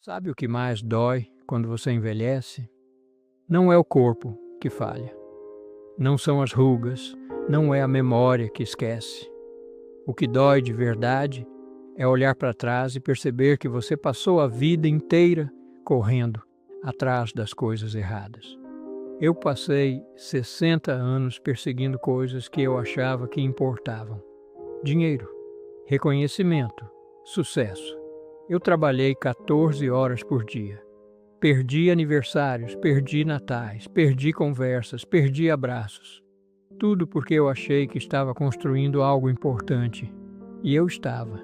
Sabe o que mais dói quando você envelhece? Não é o corpo que falha, não são as rugas, não é a memória que esquece. O que dói de verdade é olhar para trás e perceber que você passou a vida inteira correndo atrás das coisas erradas. Eu passei 60 anos perseguindo coisas que eu achava que importavam: dinheiro, reconhecimento, sucesso. Eu trabalhei 14 horas por dia. Perdi aniversários, perdi natais, perdi conversas, perdi abraços. Tudo porque eu achei que estava construindo algo importante. E eu estava.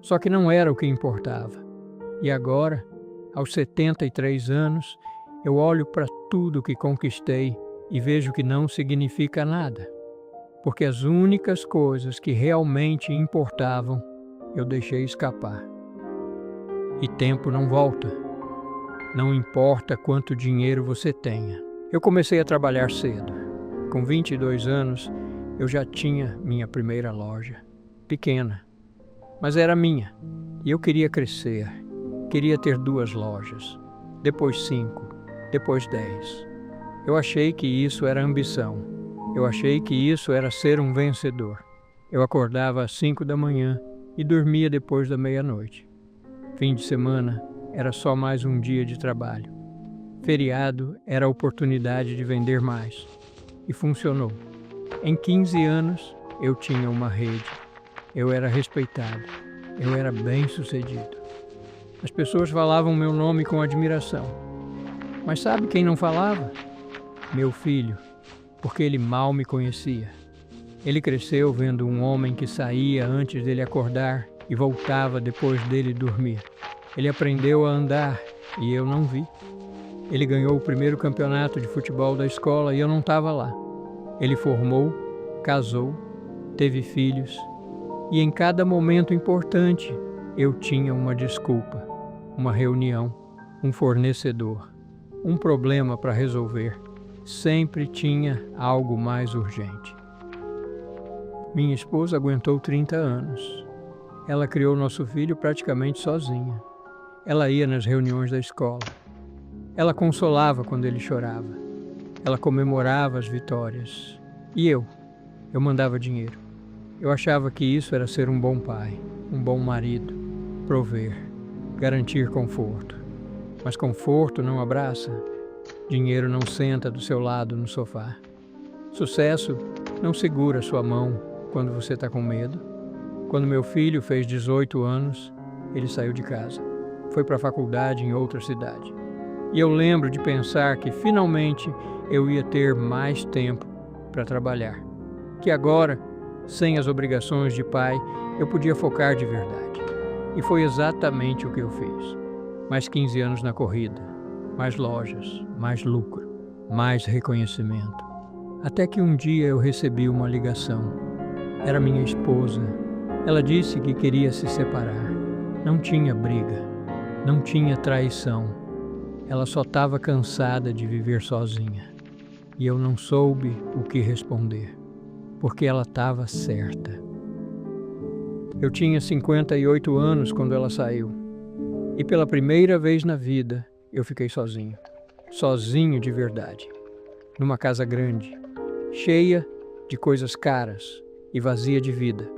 Só que não era o que importava. E agora, aos 73 anos, eu olho para tudo que conquistei e vejo que não significa nada. Porque as únicas coisas que realmente importavam, eu deixei escapar. E tempo não volta. Não importa quanto dinheiro você tenha. Eu comecei a trabalhar cedo. Com 22 anos, eu já tinha minha primeira loja. Pequena, mas era minha. E eu queria crescer. Queria ter 2 lojas. Depois 5, depois 10. Eu achei que isso era ambição. Eu achei que isso era ser um vencedor. Eu acordava às 5 da manhã e dormia depois da meia-noite. Fim de semana era só mais um dia de trabalho. Feriado era a oportunidade de vender mais. E funcionou. Em 15 anos, eu tinha uma rede. Eu era respeitado. Eu era bem-sucedido. As pessoas falavam meu nome com admiração. Mas sabe quem não falava? Meu filho, porque ele mal me conhecia. Ele cresceu vendo um homem que saía antes dele acordar e voltava depois dele dormir. Ele aprendeu a andar e eu não vi. Ele ganhou o primeiro campeonato de futebol da escola e eu não estava lá. Ele formou, casou, teve filhos e em cada momento importante eu tinha uma desculpa, uma reunião, um fornecedor, um problema para resolver. Sempre tinha algo mais urgente. Minha esposa aguentou 30 anos. Ela criou nosso filho praticamente sozinha. Ela ia nas reuniões da escola. Ela consolava quando ele chorava. Ela comemorava as vitórias. E eu mandava dinheiro. Eu achava que isso era ser um bom pai, um bom marido, prover, garantir conforto. Mas conforto não abraça. Dinheiro não senta do seu lado no sofá. Sucesso não segura sua mão quando você está com medo. Quando meu filho fez 18 anos, ele saiu de casa. Foi para a faculdade em outra cidade. E eu lembro de pensar que finalmente eu ia ter mais tempo para trabalhar. Que agora, sem as obrigações de pai, eu podia focar de verdade. E foi exatamente o que eu fiz. Mais 15 anos na corrida, mais lojas, mais lucro, mais reconhecimento. Até que um dia eu recebi uma ligação. Era minha esposa. Ela disse que queria se separar. Não tinha briga, não tinha traição. Ela só estava cansada de viver sozinha. E eu não soube o que responder, porque ela estava certa. Eu tinha 58 anos quando ela saiu. E pela primeira vez na vida, eu fiquei sozinho. Sozinho de verdade. Numa casa grande, cheia de coisas caras e vazia de vida.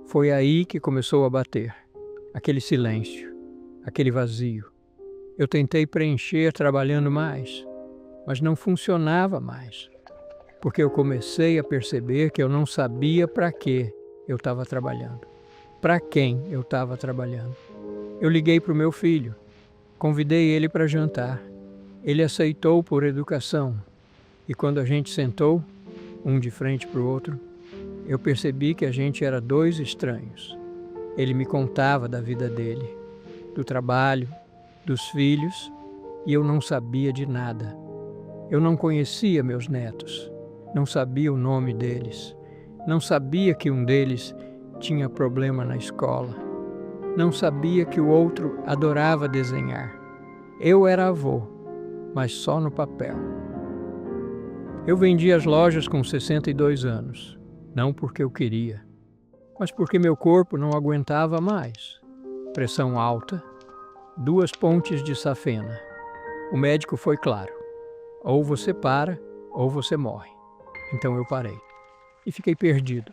Foi aí que começou a bater. Aquele silêncio, aquele vazio. Eu tentei preencher trabalhando mais, mas não funcionava mais. Porque eu comecei a perceber que eu não sabia para que eu estava trabalhando. Para quem eu estava trabalhando. Eu liguei para o meu filho. Convidei ele para jantar. Ele aceitou por educação. E quando a gente sentou, um de frente para o outro, eu percebi que a gente era 2 estranhos. Ele me contava da vida dele, do trabalho, dos filhos, e eu não sabia de nada. Eu não conhecia meus netos, não sabia o nome deles, não sabia que um deles tinha problema na escola, não sabia que o outro adorava desenhar. Eu era avô, mas só no papel. Eu vendi as lojas com 62 anos, não porque eu queria, mas porque meu corpo não aguentava mais. Pressão alta, 2 pontes de safena. O médico foi claro: ou você para, ou você morre. Então eu parei. E fiquei perdido,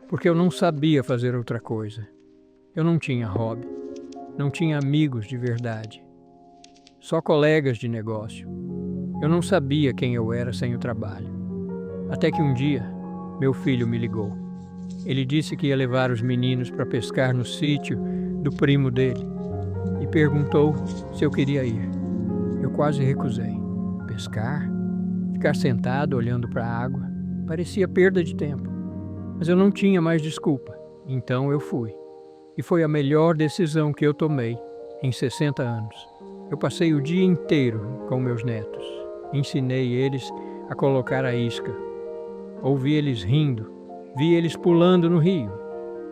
porque eu não sabia fazer outra coisa. Eu não tinha hobby, não tinha amigos de verdade, só colegas de negócio. Eu não sabia quem eu era sem o trabalho. Até que um dia, meu filho me ligou. Ele disse que ia levar os meninos para pescar no sítio do primo dele e perguntou se eu queria ir. Eu quase recusei. Pescar? Ficar sentado olhando para a água parecia perda de tempo. Mas eu não tinha mais desculpa, então eu fui. E foi a melhor decisão que eu tomei em 60 anos. Eu passei o dia inteiro com meus netos. Ensinei eles a colocar a isca. Ouvi eles rindo, vi eles pulando no rio.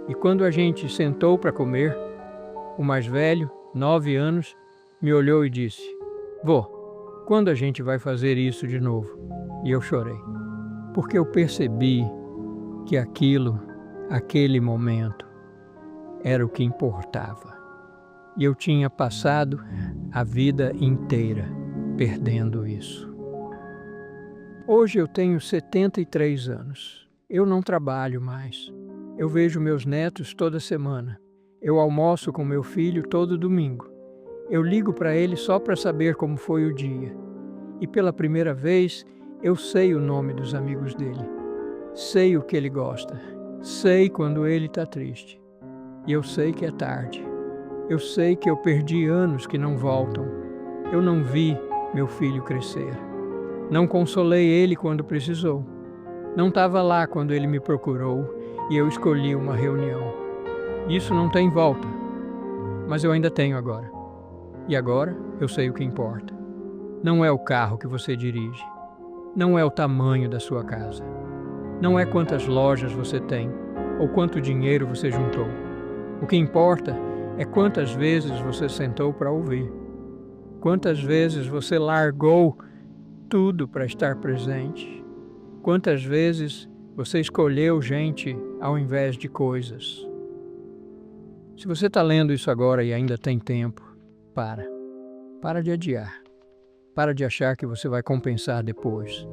E quando a gente sentou para comer, o mais velho, 9 anos, me olhou e disse: "Vô, quando a gente vai fazer isso de novo?" E eu chorei, porque eu percebi que aquele momento, era o que importava. E eu tinha passado a vida inteira perdendo isso. Hoje eu tenho 73 anos. Eu não trabalho mais. Eu vejo meus netos toda semana. Eu almoço com meu filho todo domingo. Eu ligo para ele só para saber como foi o dia. E pela primeira vez, eu sei o nome dos amigos dele. Sei o que ele gosta. Sei quando ele está triste. E eu sei que é tarde. Eu sei que eu perdi anos que não voltam. Eu não vi meu filho crescer. Não consolei ele quando precisou. Não estava lá quando ele me procurou e eu escolhi uma reunião. Isso não tem volta, mas eu ainda tenho agora. E agora eu sei o que importa. Não é o carro que você dirige. Não é o tamanho da sua casa. Não é quantas lojas você tem ou quanto dinheiro você juntou. O que importa é quantas vezes você sentou para ouvir. Quantas vezes você largou tudo para estar presente. Quantas vezes você escolheu gente ao invés de coisas. Se você está lendo isso agora e ainda tem tempo, para de adiar. Para de achar que você vai compensar depois.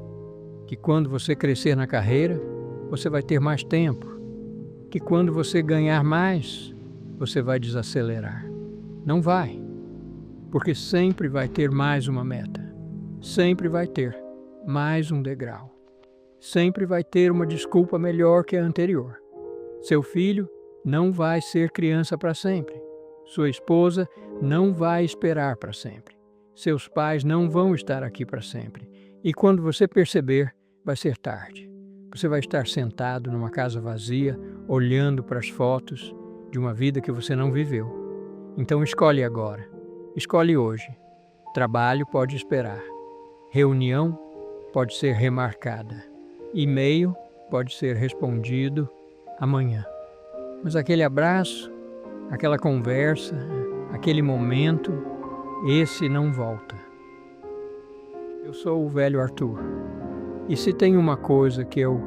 Que quando você crescer na carreira, você vai ter mais tempo. Que quando você ganhar mais, você vai desacelerar. Não vai. Porque sempre vai ter mais uma meta. Sempre vai ter mais um degrau. Sempre vai ter uma desculpa melhor que a anterior. Seu filho não vai ser criança para sempre. Sua esposa não vai esperar para sempre. Seus pais não vão estar aqui para sempre. E quando você perceber, vai ser tarde. Você vai estar sentado numa casa vazia, olhando para as fotos de uma vida que você não viveu. Então escolhe agora. Escolhe hoje. Trabalho pode esperar. Reunião pode ser remarcada. E-mail pode ser respondido amanhã. Mas aquele abraço, aquela conversa, aquele momento, esse não volta. Eu sou o velho Arthur. E se tem uma coisa que eu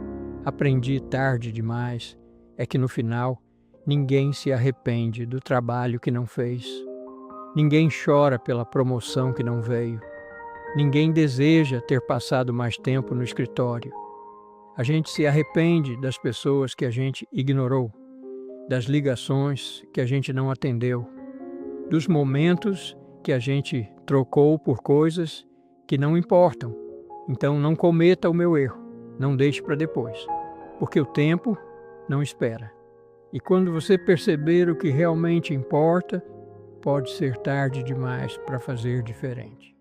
aprendi tarde demais, é que no final ninguém se arrepende do trabalho que não fez. Ninguém chora pela promoção que não veio. Ninguém deseja ter passado mais tempo no escritório. A gente se arrepende das pessoas que a gente ignorou, das ligações que a gente não atendeu, dos momentos que a gente trocou por coisas que não importam. Então não cometa o meu erro, não deixe para depois, porque o tempo não espera. E quando você perceber o que realmente importa, pode ser tarde demais para fazer diferente.